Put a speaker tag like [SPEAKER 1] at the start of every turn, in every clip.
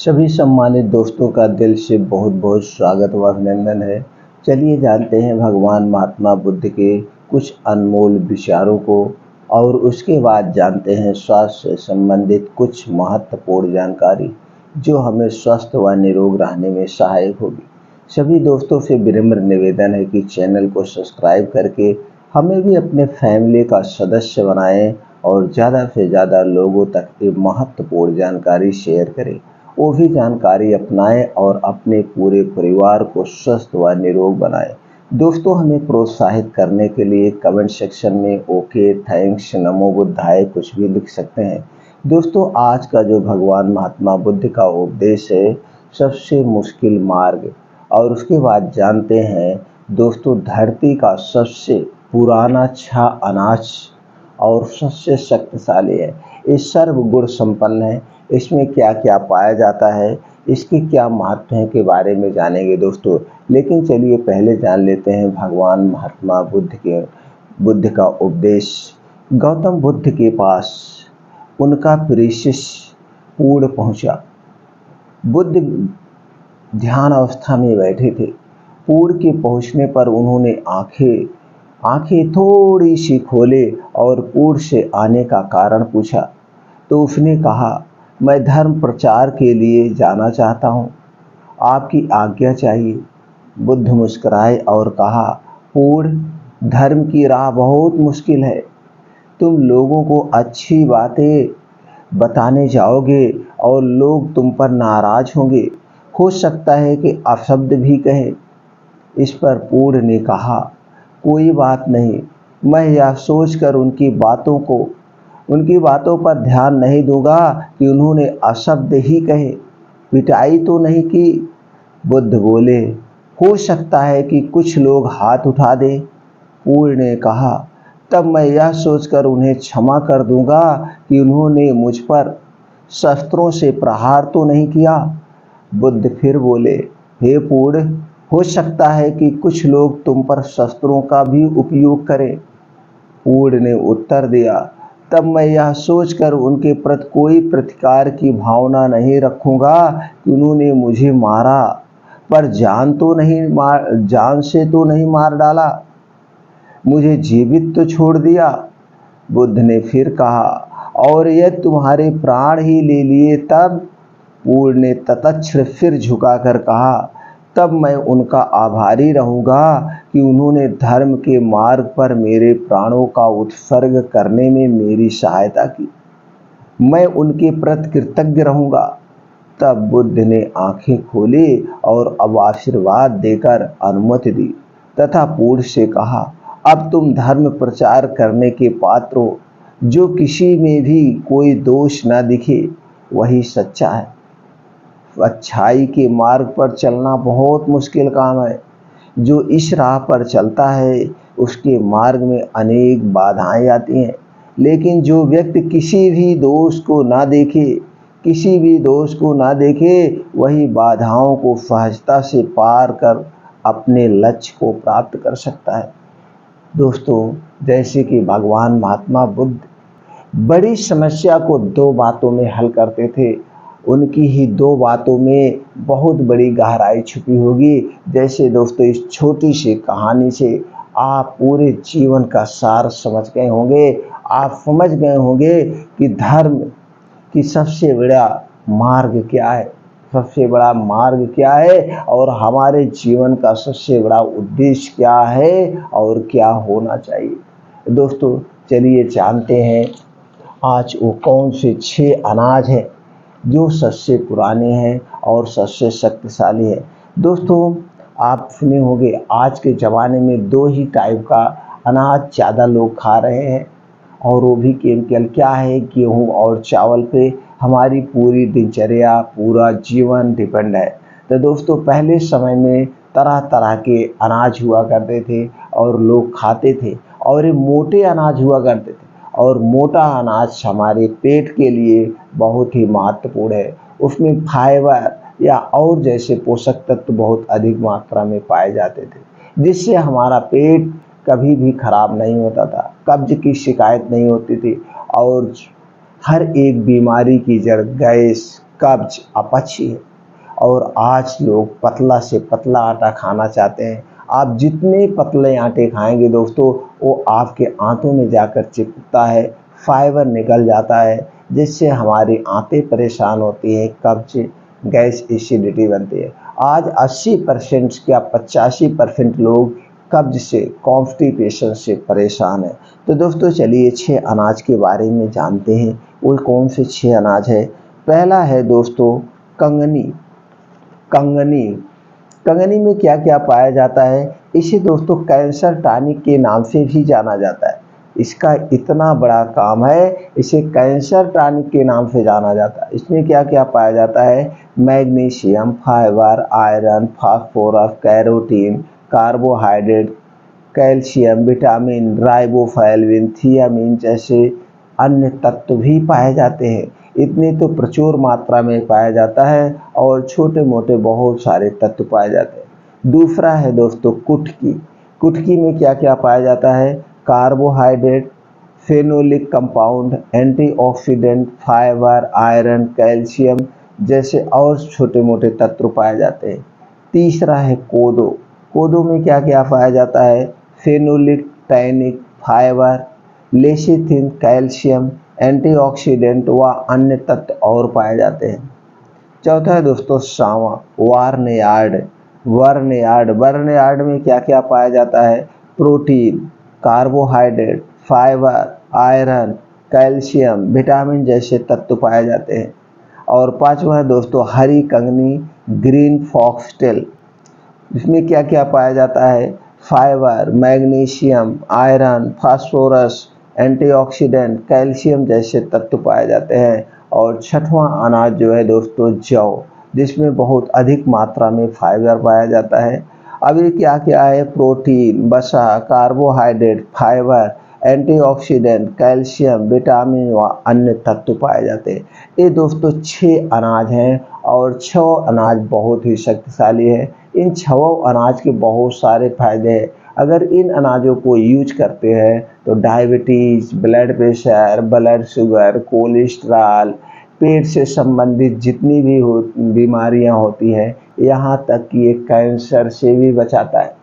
[SPEAKER 1] सभी सम्मानित दोस्तों का दिल से बहुत बहुत स्वागत व अभिनंदन है। चलिए जानते हैं भगवान महात्मा बुद्ध के कुछ अनमोल विचारों को और उसके बाद जानते हैं स्वास्थ्य से संबंधित कुछ महत्वपूर्ण जानकारी जो हमें स्वस्थ व निरोग रहने में सहायक होगी। सभी दोस्तों से विनम्र निवेदन है कि चैनल को सब्सक्राइब करके हमें भी अपने फैमिली का सदस्य बनाएं और ज़्यादा से ज़्यादा लोगों तक ये महत्वपूर्ण जानकारी शेयर करें। वो भी जानकारी अपनाएं और अपने पूरे परिवार को स्वस्थ व निरोग बनाएं। दोस्तों, हमें प्रोत्साहित करने के लिए कमेंट सेक्शन में ओके, थैंक्स, नमो बुद्धाय कुछ भी लिख सकते हैं। दोस्तों, आज का जो भगवान महात्मा बुद्ध का उपदेश है, सबसे मुश्किल मार्ग, और उसके बाद जानते हैं दोस्तों धरती का सबसे पुराना छह अनाज और सबसे शक्तिशाली है। ये सर्वगुण संपन्न है। इसमें क्या क्या पाया जाता है, इसके क्या महत्व है के बारे में जानेंगे दोस्तों। लेकिन चलिए पहले जान लेते हैं भगवान महात्मा बुद्ध का उपदेश। गौतम बुद्ध के पास उनका प्रिय शिष्य पूर्ण पहुंचा। बुद्ध ध्यान अवस्था में बैठे थे। पूर्ण के पहुंचने पर उन्होंने आंखें थोड़ी सी खोले और पूर्ण से आने का कारण पूछा। तो उसने कहा, मैं धर्म प्रचार के लिए जाना चाहता हूँ, आपकी आज्ञा चाहिए। बुद्ध मुस्कुराए और कहा, पूर्ण, धर्म की राह बहुत मुश्किल है। तुम लोगों को अच्छी बातें बताने जाओगे और लोग तुम पर नाराज होंगे, हो सकता है कि अपशब्द भी कहें। इस पर पूर्ण ने कहा, कोई बात नहीं, मैं यह सोचकर उनकी बातों पर ध्यान नहीं दूंगा कि उन्होंने अशब्द ही कहे, पिटाई तो नहीं की। बुद्ध बोले, हो सकता है कि कुछ लोग हाथ उठा दें। पूर्ण ने कहा, तब मैं यह सोचकर उन्हें क्षमा कर दूंगा कि उन्होंने मुझ पर शस्त्रों से प्रहार तो नहीं किया। बुद्ध फिर बोले, हे पूर्ण, हो सकता है कि कुछ लोग तुम पर शस्त्रों का भी उपयोग करें। पूर्ण ने उत्तर दिया, तब मैं यह सोचकर उनके प्रति कोई प्रतिकार की भावना नहीं रखूंगा कि उन्होंने मुझे मारा, पर जान से तो नहीं मार डाला, मुझे जीवित तो छोड़ दिया। बुद्ध ने फिर कहा, और यदि तुम्हारे प्राण ही ले लिए तब? पूर्ण ने तत्क्षण फिर झुकाकर कहा, तब मैं उनका आभारी रहूंगा कि उन्होंने धर्म के मार्ग पर मेरे प्राणों का उत्सर्ग करने में मेरी सहायता की। मैं उनके प्रति कृतज्ञ रहूंगा। तब बुद्ध ने आंखें खोली और अब आशीर्वाद देकर अनुमति दी तथा पूर्ण से कहा, अब तुम धर्म प्रचार करने के पात्र हो। जो किसी में भी कोई दोष न दिखे वही सच्चा है। अच्छाई के मार्ग पर चलना बहुत मुश्किल काम है। जो इस राह पर चलता है उसके मार्ग में अनेक बाधाएं आती हैं, लेकिन जो व्यक्ति किसी भी दोष को ना देखे वही बाधाओं को सहजता से पार कर अपने लक्ष्य को प्राप्त कर सकता है। दोस्तों, जैसे कि भगवान महात्मा बुद्ध बड़ी समस्या को दो बातों में हल करते थे, उनकी ही दो बातों में बहुत बड़ी गहराई छुपी होगी। जैसे दोस्तों, इस छोटी सी कहानी से आप पूरे जीवन का सार समझ गए होंगे। आप समझ गए होंगे कि धर्म की सबसे बड़ा मार्ग क्या है और हमारे जीवन का सबसे बड़ा उद्देश्य क्या है और क्या होना चाहिए। दोस्तों, चलिए जानते हैं आज वो कौन से 6 अनाज हैं जो सबसे पुराने हैं और सबसे शक्तिशाली है। दोस्तों, आप सुने होंगे आज के ज़माने में 2 ही टाइप का अनाज ज़्यादा लोग खा रहे हैं, और वो भी केमिकल क्या है, गेहूँ और चावल पे हमारी पूरी दिनचर्या, पूरा जीवन डिपेंड है। तो दोस्तों, पहले समय में तरह तरह के अनाज हुआ करते थे और लोग खाते थे, और ये मोटे अनाज हुआ करते थे, और मोटा अनाज हमारे पेट के लिए बहुत ही महत्वपूर्ण है। उसमें फाइबर या और जैसे पोषक तत्व बहुत अधिक मात्रा में पाए जाते थे, जिससे हमारा पेट कभी भी खराब नहीं होता था, कब्ज की शिकायत नहीं होती थी, और हर एक बीमारी की जड़ गैस, कब्ज, अपच है। और आज लोग पतला से पतला आटा खाना चाहते हैं। आप जितने पतले आटे खाएंगे दोस्तों, वो आपके आंतों में जाकर चिपकता है, फाइबर निकल जाता है, जिससे हमारी आंतें परेशान होती हैं, कब्ज, गैस, एसिडिटी बनती है। आज 80% क्या 85% लोग कब्ज से, कॉन्स्टिपेशन से परेशान है। तो दोस्तों चलिए 6 अनाज के बारे में जानते हैं। वो कौन से 6 अनाज है। पहला है दोस्तों कंगनी। कंगनी कंगनी में क्या क्या पाया जाता है। इसे दोस्तों कैंसर टॉनिक के नाम से भी जाना जाता है। इसका इतना बड़ा काम है, इसे कैंसर टॉनिक के नाम से जाना जाता है। इसमें क्या क्या पाया जाता है। Magnesium, fibre, iron, phosphorus, carotene, carbohydrate, calcium, vitamin, riboflavin, thiamine जैसे अन्य तत्व भी पाए जाते हैं। इतने तो प्रचुर मात्रा में पाया जाता है और छोटे मोटे बहुत सारे तत्व पाए जाते हैं। दूसरा है दोस्तों कुटकी। कुटकी में क्या क्या पाया जाता है। Carbohydrate, phenolic compound, antioxidant, fibre, iron, calcium जैसे और छोटे मोटे तत्व पाए जाते हैं। तीसरा है कोदो। कोदो में क्या क्या पाया जाता है। Phenolic, tannic, fibre, lecithin, calcium, antioxidant व अन्य तत्व और पाए जाते हैं। चौथा है दोस्तों सावा, वार्नयार्ड। बर्नयार्ड बर्नयार्ड में क्या क्या पाया जाता है। Protein, carbohydrate, fibre, iron, calcium, vitamin जैसे तत्व पाए जाते हैं। और पांचवा है दोस्तों हरी कंगनी, ग्रीन फॉक्सटेल। इसमें क्या क्या पाया जाता है। Fibre, magnesium, iron, phosphorus, antioxidant, calcium जैसे तत्व पाए जाते हैं। और छठवां अनाज जो है दोस्तों जौ, जिसमें बहुत अधिक मात्रा में फाइबर पाया जाता है। अब ये क्या क्या है। प्रोटीन, वसा, carbohydrate, fibre, antioxidant, calcium, vitamin व अन्य तत्व पाए जाते हैं। ये दोस्तों 6 अनाज हैं और 6 अनाज बहुत ही शक्तिशाली है। इन 6 अनाज के बहुत सारे फायदे हैं। अगर इन अनाजों को यूज करते हैं तो diabetes, blood pressure, blood sugar, cholesterol, पेट से संबंधित जितनी भी बीमारियां होती हैं, यहाँ तक कि ये कैंसर से भी बचाता है।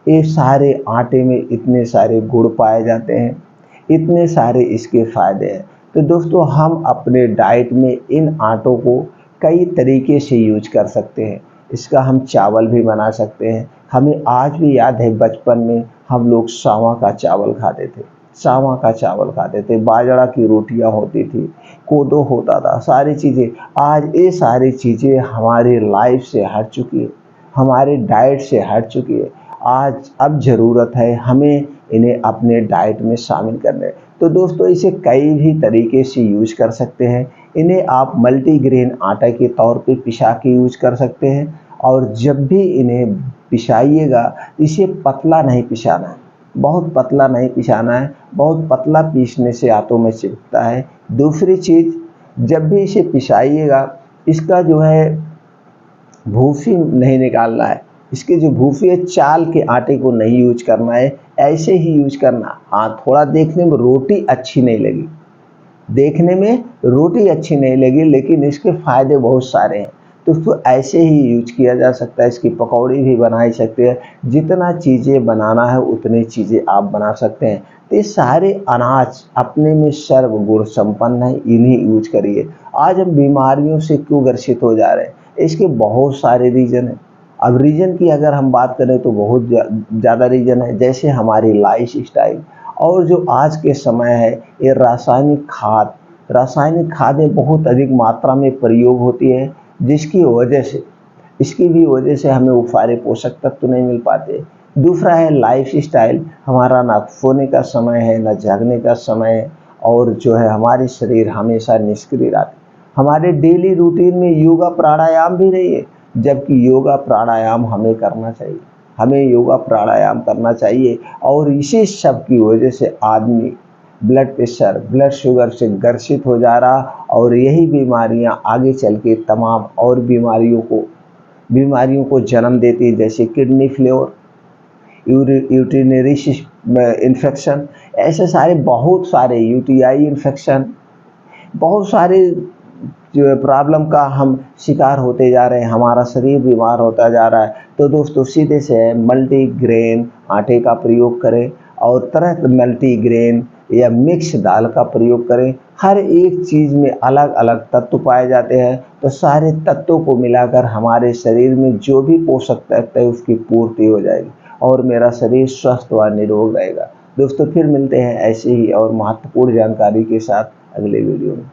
[SPEAKER 1] ये सारे आटे में इतने सारे गुण पाए जाते हैं, इतने सारे इसके फायदे हैं। तो दोस्तों हम अपने डाइट में इन आटों को कई तरीके से यूज कर सकते हैं। इसका हम चावल भी बना सकते हैं। हमें आज भी याद है बचपन में हम लोग सावा का चावल खाते थे। सावा का चावल खाते थे, बाजरा की रोटियां होती थी, कोदो होता था, सारी चीज़ें। आज ये सारी चीज़ें हमारी लाइफ से हट चुकी है, हमारे डाइट से हट चुकी है। आज अब ज़रूरत है हमें इन्हें अपने डाइट में शामिल करने। तो दोस्तों इसे कई भी तरीके से यूज कर सकते हैं। इन्हें आप मल्टीग्रेन आटा के तौर पे पिसा के यूज कर सकते हैं। और जब भी इन्हें पिसाइएगा, इसे पतला नहीं पिसाना है, बहुत पतला नहीं पिसाना है। बहुत पतला पीसने से आंतों में चिपकता है। दूसरी चीज़, जब भी इसे पिसाइएगा, इसका जो है भूसी नहीं निकालना है। इसके जो भूसी है, चाल के आटे को नहीं यूज करना है, ऐसे ही यूज करना। हाँ, थोड़ा देखने में रोटी अच्छी नहीं लगी, देखने में रोटी अच्छी नहीं लगी, लेकिन इसके फायदे बहुत सारे हैं। तो उसको ऐसे ही यूज किया जा सकता है। इसकी पकौड़ी भी बनाई सकते हैं। जितना चीज़ें बनाना है उतनी चीज़ें आप बना सकते हैं। तो ये सारे अनाज अपने में सर्व गुण संपन्न है, इन्हीं यूज करिए। आज हम बीमारियों से क्यों ग्रसित हो जा रहे हैं, इसके बहुत सारे रीजन हैं। अब रीजन की अगर हम बात करें तो बहुत ज़्यादा रीजन है। जैसे हमारी लाइफ स्टाइल, और जो आज के समय है ये रासायनिक खादें बहुत अधिक मात्रा में प्रयोग होती है, जिसकी वजह से, इसकी भी वजह से हमें वो सारे पोषक तत्व तो नहीं मिल पाते। दूसरा है लाइफ स्टाइल, हमारा ना सोने का समय है ना जागने का समय है, और जो है हमारी शरीर हमेशा निष्क्रिय रहती। हमारे डेली रूटीन में योगा प्राणायाम भी नहीं है, जबकि योगा प्राणायाम हमें करना चाहिए। हमें योगा प्राणायाम करना चाहिए। और इसी सब की वजह से आदमी ब्लड प्रेशर, ब्लड शुगर से ग्रसित हो जा रहा, और यही बीमारियां आगे चल के तमाम और बीमारियों को जन्म देती है, जैसे किडनी फेलियर, यूरिनरी इन्फेक्शन, ऐसे सारे बहुत सारे यूटीआई इन्फेक्शन, बहुत सारे जो प्रॉब्लम का हम शिकार होते जा रहे हैं, हमारा शरीर बीमार होता जा रहा है, तो दोस्तों सीधे से मल्टीग्रेन आटे का प्रयोग करें और तरह मल्टीग्रेन या मिक्स दाल का प्रयोग करें। हर एक चीज़ में अलग अलग तत्व पाए जाते हैं, तो सारे तत्वों को मिलाकर हमारे शरीर में जो भी पोषक तत्व है उसकी पूर्ति हो जाएगी और मेरा शरीर स्वस्थ व निरोग रहेगा। दोस्तों फिर मिलते हैं ऐसे ही और महत्वपूर्ण जानकारी के साथ अगले वीडियो में।